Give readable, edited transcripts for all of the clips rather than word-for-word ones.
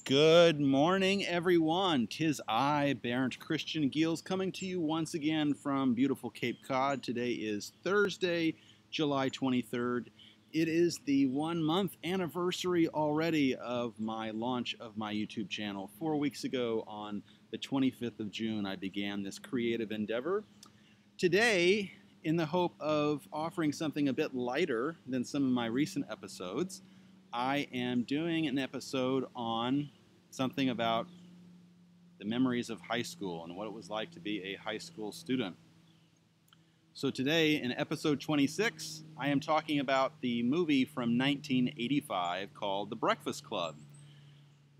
Good morning, everyone. 'Tis I, Bernd Christian Giels, coming to you once again from beautiful Cape Cod. Today is Thursday, July 23rd. It is the 1-month anniversary already of my launch of my YouTube channel. 4 weeks ago, on the 25th of June, I began this creative endeavor. Today, in the hope of offering something a bit lighter than some of my recent episodes, I am doing an episode on something about the memories of high school and what it was like to be a high school student. So today, in episode 26, I am talking about the movie from 1985 called The Breakfast Club.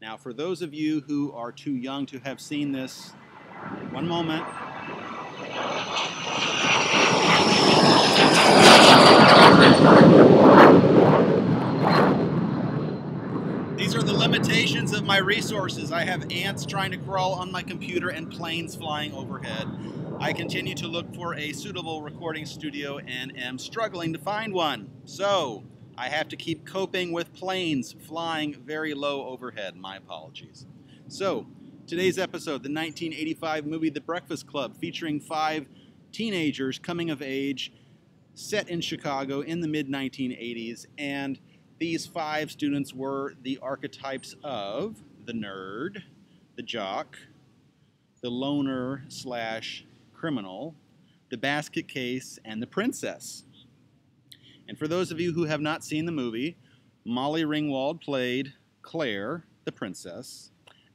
Now, for those of you who are too young to have seen this, one moment. These are the limitations of my resources. I have ants trying to crawl on my computer and planes flying overhead. I continue to look for a suitable recording studio and am struggling to find one. So I have to keep coping with planes flying very low overhead. My apologies. So today's episode, the 1985 movie The Breakfast Club, featuring 5 teenagers coming of age, set in Chicago in the mid-1980s, and these 5 students were the archetypes of the nerd, the jock, the loner slash criminal, the basket case, and the princess. And for those of you who have not seen the movie, Molly Ringwald played Claire, the princess.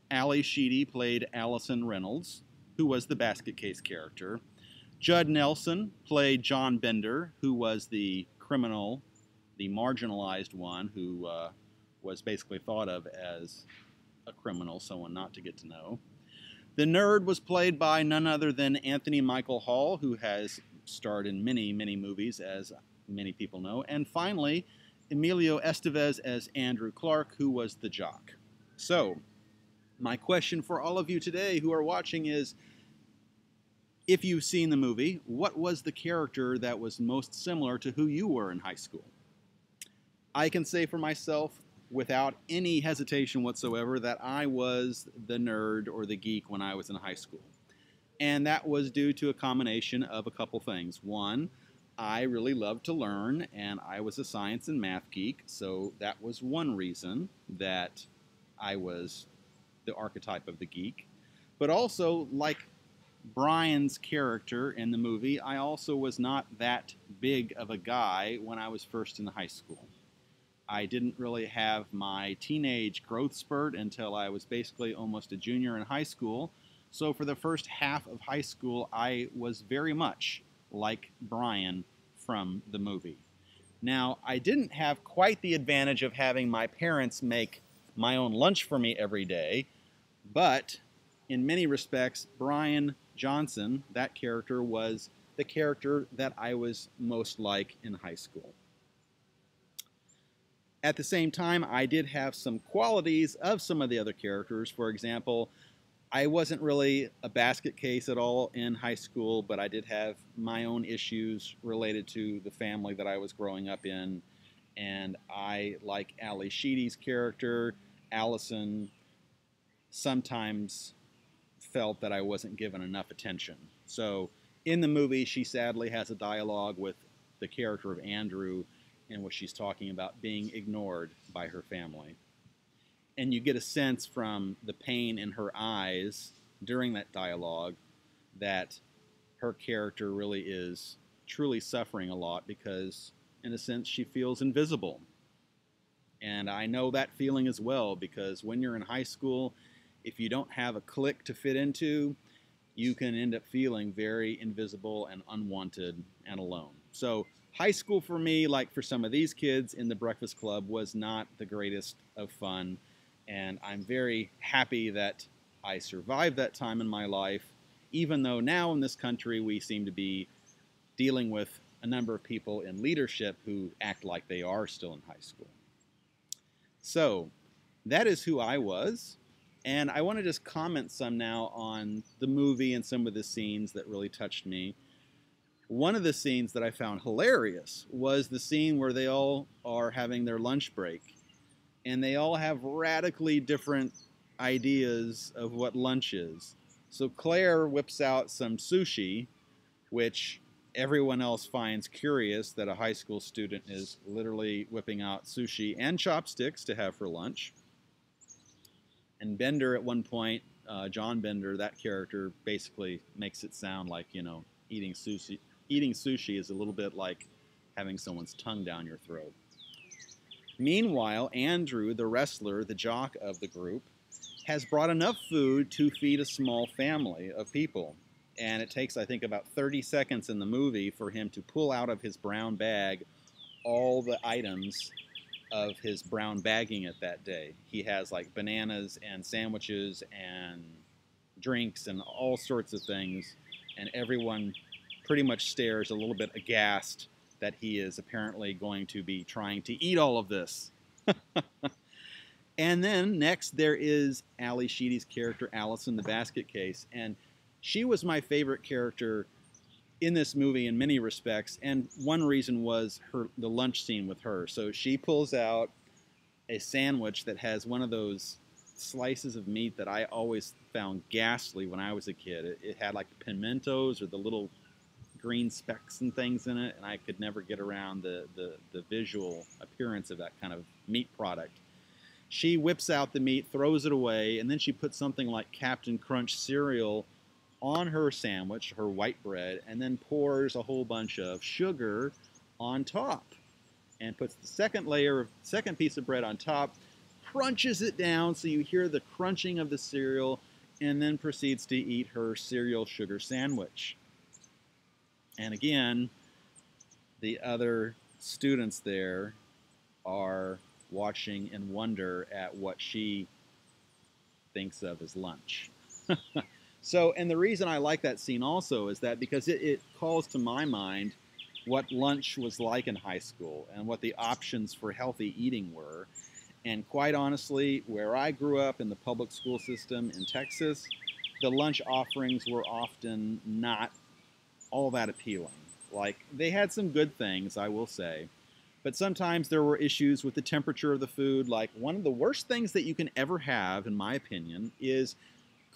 Ali Sheedy played Alison Reynolds, who was the basket case character. Judd Nelson played John Bender, who was the criminal, the marginalized one who was basically thought of as a criminal, someone not to get to know. The nerd was played by none other than Anthony Michael Hall, who has starred in many, many movies, as many people know. And finally, Emilio Estevez as Andrew Clark, who was the jock. So, my question for all of you today who are watching is, if you've seen the movie, what was the character that was most similar to who you were in high school? I can say for myself, without any hesitation whatsoever, that I was the nerd or the geek when I was in high school. And that was due to a combination of a couple things. One, I really loved to learn, and I was a science and math geek, so that was one reason that I was the archetype of the geek. But also, like Brian's character in the movie, I also was not that big of a guy when I was first in high school. I didn't really have my teenage growth spurt until I was basically almost a junior in high school. So for the first half of high school, I was very much like Brian from the movie. Now, I didn't have quite the advantage of having my parents make my own lunch for me every day, but in many respects, Brian Johnson, that character, was the character that I was most like in high school. At the same time, I did have some qualities of some of the other characters. For example, I wasn't really a basket case at all in high school, but I did have my own issues related to the family that I was growing up in. And I, like Ali Sheedy's character, Alison, sometimes felt that I wasn't given enough attention. So in the movie, she sadly has a dialogue with the character of Andrew, in which she's talking about being ignored by her family. And you get a sense from the pain in her eyes during that dialogue that her character really is truly suffering a lot because, in a sense, she feels invisible. And I know that feeling as well, because when you're in high school, if you don't have a clique to fit into, you can end up feeling very invisible and unwanted and alone. So high school for me, like for some of these kids in The Breakfast Club, was not the greatest of fun. And I'm very happy that I survived that time in my life, even though now in this country we seem to be dealing with a number of people in leadership who act like they are still in high school. So that is who I was. And I want to just comment some now on the movie and some of the scenes that really touched me. One of the scenes that I found hilarious was the scene where they all are having their lunch break. And they all have radically different ideas of what lunch is. So Claire whips out some sushi, which everyone else finds curious that a high school student is literally whipping out sushi and chopsticks to have for lunch. And Bender, at one point, John Bender, that character, basically makes it sound like, you know, eating sushi is a little bit like having someone's tongue down your throat. Meanwhile, Andrew, the wrestler, the jock of the group, has brought enough food to feed a small family of people. And it takes, I think, about 30 seconds in the movie for him to pull out of his brown bag all the items of his brown bagging at that day. He has like bananas and sandwiches and drinks and all sorts of things, and everyone pretty much stares a little bit aghast that he is apparently going to be trying to eat all of this. And then next there is Ali Sheedy's character, Alison, the basket case, and she was my favorite character in this movie in many respects, and one reason was the lunch scene with her. So she pulls out a sandwich that has one of those slices of meat that I always found ghastly when I was a kid. It had like pimentos or the little green specks and things in it, and I could never get around the visual appearance of that kind of meat product. She whips out the meat, throws it away, and then she puts something like Captain Crunch cereal on her sandwich, her white bread, and then pours a whole bunch of sugar on top and puts the second piece of bread on top, crunches it down so you hear the crunching of the cereal, and then proceeds to eat her cereal sugar sandwich. And again, the other students there are watching in wonder at what she thinks of as lunch. So, and the reason I like that scene also is that because it calls to my mind what lunch was like in high school and what the options for healthy eating were. And quite honestly, where I grew up in the public school system in Texas, the lunch offerings were often not all that appealing. Like, they had some good things, I will say, but sometimes there were issues with the temperature of the food. Like, one of the worst things that you can ever have, in my opinion, is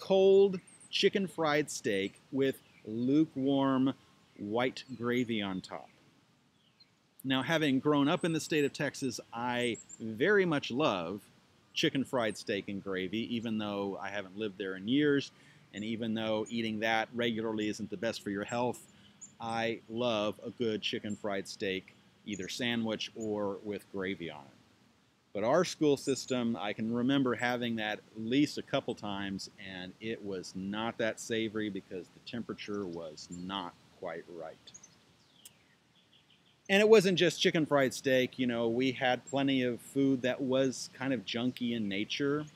cold chicken fried steak with lukewarm white gravy on top. Now, having grown up in the state of Texas, I very much love chicken fried steak and gravy, even though I haven't lived there in years, and even though eating that regularly isn't the best for your health. I love a good chicken fried steak, either sandwich or with gravy on it. But our school system, I can remember having that at least a couple times, and it was not that savory because the temperature was not quite right. And it wasn't just chicken fried steak. You know, we had plenty of food that was kind of junky in nature.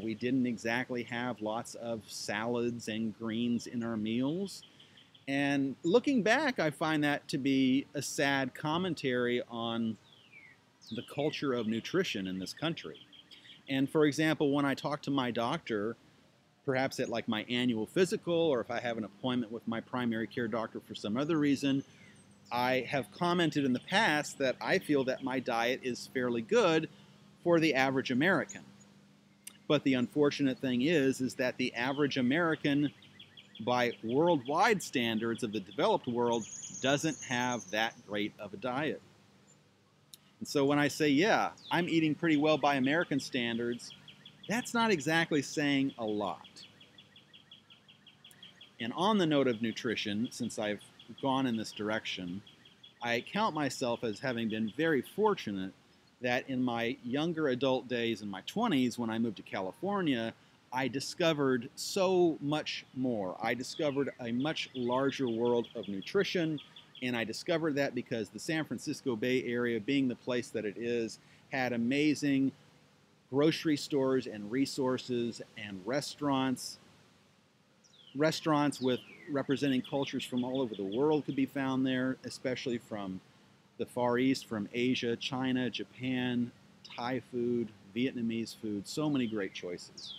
We didn't exactly have lots of salads and greens in our meals. And looking back, I find that to be a sad commentary on the culture of nutrition in this country. And for example, when I talk to my doctor, perhaps at like my annual physical, or if I have an appointment with my primary care doctor for some other reason, I have commented in the past that I feel that my diet is fairly good for the average American. But the unfortunate thing is that the average American, by worldwide standards of the developed world, doesn't have that great of a diet. And so when I say, yeah, I'm eating pretty well by American standards, that's not exactly saying a lot. And on the note of nutrition, since I've gone in this direction, I count myself as having been very fortunate that in my younger adult days, in my 20s, when I moved to California, I discovered so much more. I discovered a much larger world of nutrition, and I discovered that because the San Francisco Bay Area, being the place that it is, had amazing grocery stores and resources and restaurants with representing cultures from all over the world could be found there, especially from the Far East, from Asia, China, Japan, Thai food, Vietnamese food, so many great choices.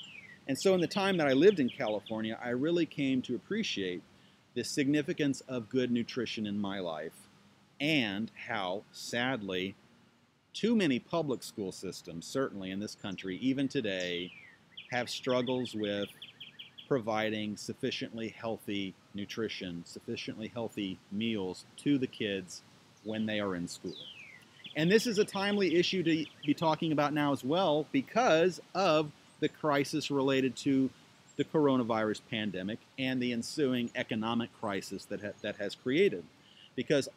And so in the time that I lived in California, I really came to appreciate the significance of good nutrition in my life and how, sadly, too many public school systems, certainly in this country, even today, have struggles with providing sufficiently healthy nutrition, sufficiently healthy meals to the kids when they are in school. And this is a timely issue to be talking about now as well because of the crisis related to the coronavirus pandemic and the ensuing economic crisis that has created. Because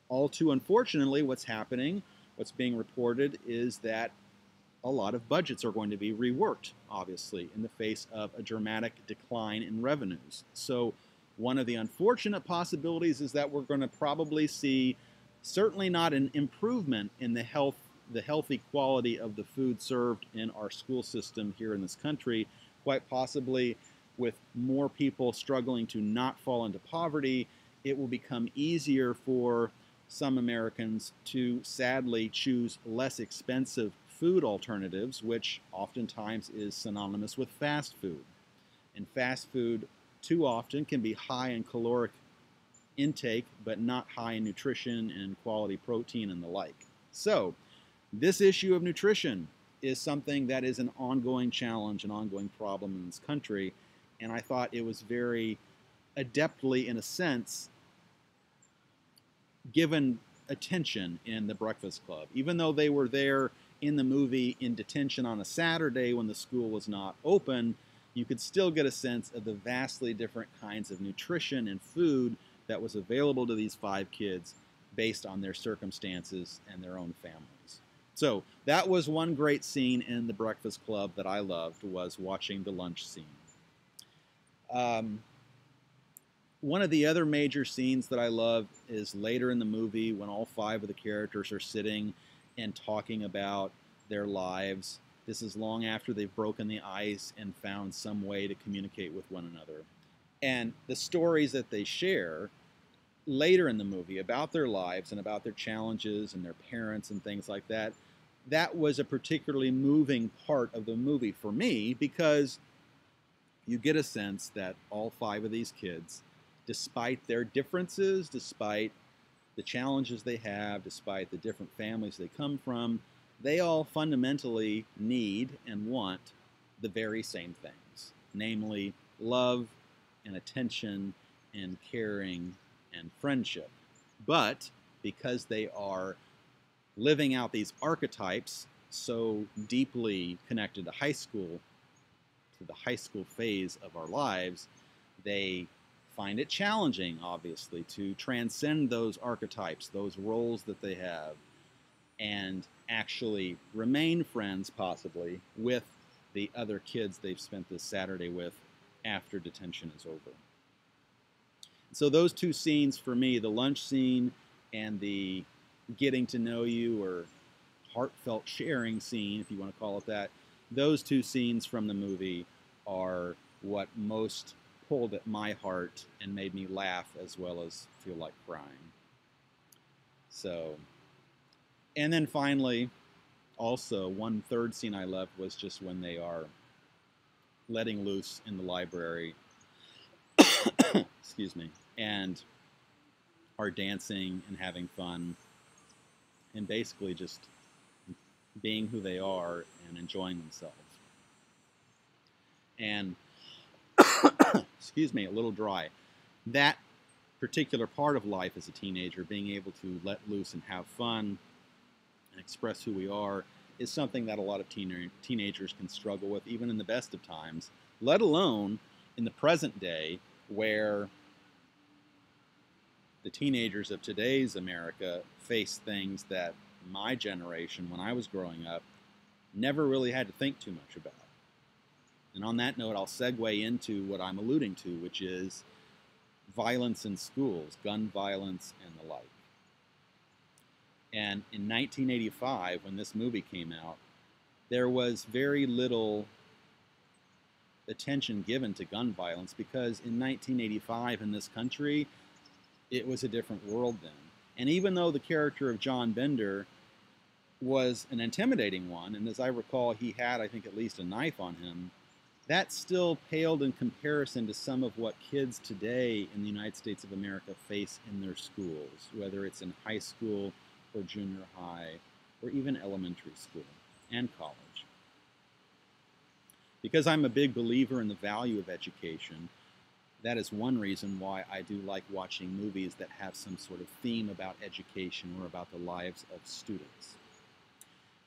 all too unfortunately, what's happening, what's being reported is that a lot of budgets are going to be reworked, obviously, in the face of a dramatic decline in revenues. So one of the unfortunate possibilities is that we're going to probably see certainly not an improvement in the healthy quality of the food served in our school system here in this country, quite possibly with more people struggling to not fall into poverty. It will become easier for some Americans to sadly choose less expensive food alternatives, which oftentimes is synonymous with fast food. And fast food too often can be high in caloric intake, but not high in nutrition and quality protein and the like. So this issue of nutrition is something that is an ongoing challenge, an ongoing problem in this country. And I thought it was very adeptly, in a sense, given attention in The Breakfast Club. Even though they were there in the movie in detention on a Saturday when the school was not open, you could still get a sense of the vastly different kinds of nutrition and food that was available to these 5 kids based on their circumstances and their own families. So that was one great scene in The Breakfast Club that I loved, was watching the lunch scene. One of the other major scenes that I love is later in the movie when all 5 of the characters are sitting and talking about their lives. This is long after they've broken the ice and found some way to communicate with one another. And the stories that they share later in the movie about their lives and about their challenges and their parents and things like that, that was a particularly moving part of the movie for me, because you get a sense that all 5 of these kids, despite their differences, despite the challenges they have, despite the different families they come from, they all fundamentally need and want the very same things, namely love and attention and caring and friendship. But because they are living out these archetypes so deeply connected to high school, to the high school phase of our lives, they find it challenging, obviously, to transcend those archetypes, those roles that they have, and actually remain friends, possibly, with the other kids they've spent this Saturday with after detention is over. So those 2 scenes for me, the lunch scene and the getting to know you or heartfelt sharing scene, if you want to call it that, those 2 scenes from the movie are what most pulled at my heart and made me laugh as well as feel like crying. So, and then finally, also, one third scene I loved was just when they are letting loose in the library, excuse me, and are dancing and having fun and basically just being who they are and enjoying themselves. And excuse me, a little dry. That particular part of life as a teenager, being able to let loose and have fun and express who we are, is something that a lot of teenagers can struggle with, even in the best of times, let alone in the present day, where the teenagers of today's America face things that my generation, when I was growing up, never really had to think too much about. And on that note, I'll segue into what I'm alluding to, which is violence in schools, gun violence, and the like. And in 1985, when this movie came out, there was very little attention given to gun violence, because in 1985 in this country, it was a different world then. And even though the character of John Bender was an intimidating one, and as I recall, he had, I think, at least a knife on him, that still paled in comparison to some of what kids today in the United States of America face in their schools, whether it's in high school or junior high or even elementary school and college. Because I'm a big believer in the value of education, that is one reason why I do like watching movies that have some sort of theme about education or about the lives of students.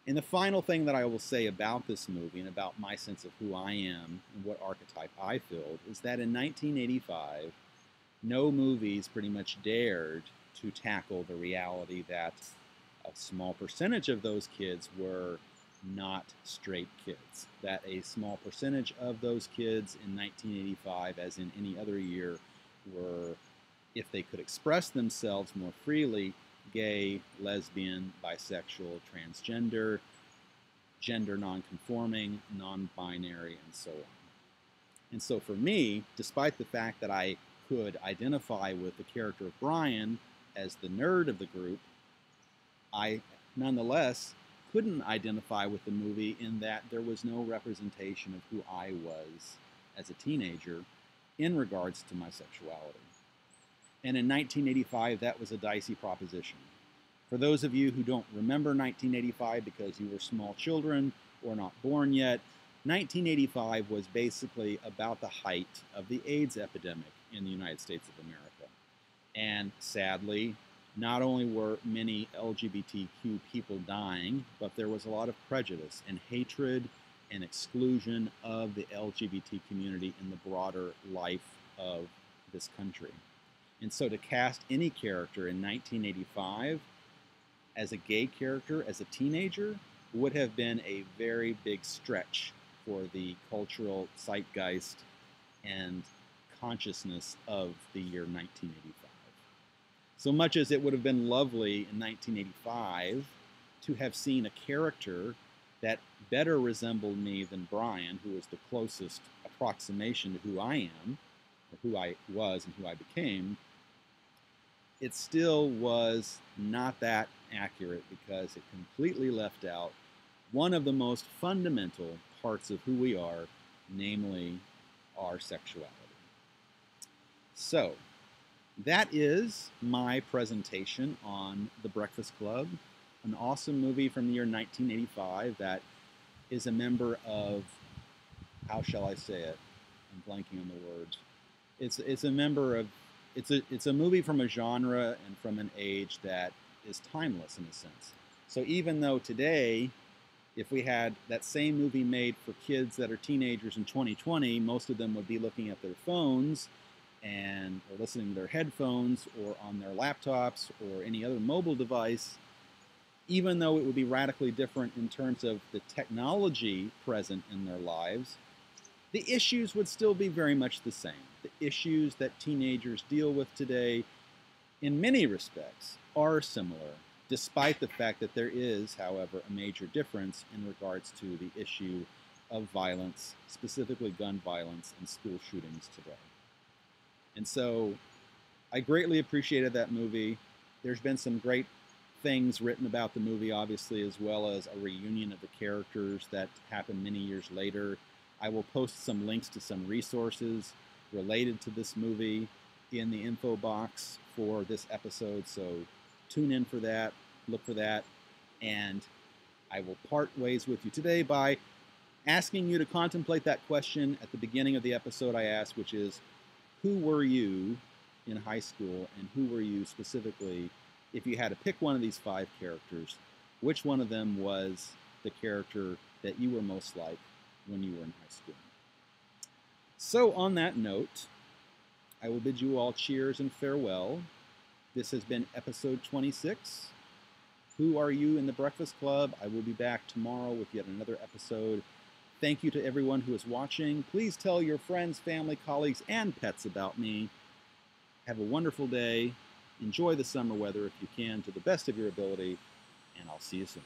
And the final thing that I will say about this movie and about my sense of who I am and what archetype I filled is that in 1985, no movies pretty much dared to tackle the reality that a small percentage of those kids were not straight kids. That a small percentage of those kids in 1985, as in any other year, were, if they could express themselves more freely, gay, lesbian, bisexual, transgender, gender nonconforming, non-binary, and so on. And so for me, despite the fact that I could identify with the character of Brian as the nerd of the group, I nonetheless couldn't identify with the movie in that there was no representation of who I was as a teenager in regards to my sexuality. And in 1985, that was a dicey proposition. For those of you who don't remember 1985 because you were small children or not born yet, 1985 was basically about the height of the AIDS epidemic in the United States of America. And sadly, not only were many LGBTQ people dying, but there was a lot of prejudice and hatred and exclusion of the LGBT community in the broader life of this country. And so to cast any character in 1985 as a gay character, as a teenager, would have been a very big stretch for the cultural zeitgeist and consciousness of the year 1985. So much as it would have been lovely in 1985 to have seen a character that better resembled me than Brian, who was the closest approximation to who I am, or who I was and who I became, it still was not that accurate because it completely left out one of the most fundamental parts of who we are, namely our sexuality. So, that is my presentation on The Breakfast Club, an awesome movie from the year 1985 that is a member of, how shall I say it? I'm blanking on the words. It's a member of, it's a movie from a genre and from an age that is timeless in a sense. So even though today, if we had that same movie made for kids that are teenagers in 2020, most of them would be looking at their phones and or listening to their headphones or on their laptops or any other mobile device, even though it would be radically different in terms of the technology present in their lives, the issues would still be very much the same. The issues that teenagers deal with today, in many respects, are similar, despite the fact that there is, however, a major difference in regards to the issue of violence, specifically gun violence and school shootings today. And so I greatly appreciated that movie. There's been some great things written about the movie, obviously, as well as a reunion of the characters that happened many years later. I will post some links to some resources related to this movie in the info box for this episode, so tune in for that, look for that, and I will part ways with you today by asking you to contemplate that question at the beginning of the episode I asked, which is, who were you in high school, and who were you specifically, if you had to pick one of these 5 characters, which one of them was the character that you were most like when you were in high school? So on that note, I will bid you all cheers and farewell. This has been episode 26. Who are you in the Breakfast Club? I will be back tomorrow with yet another episode. Thank you to everyone who is watching. Please tell your friends, family, colleagues, and pets about me. Have a wonderful day. Enjoy the summer weather if you can to the best of your ability, and I'll see you soon.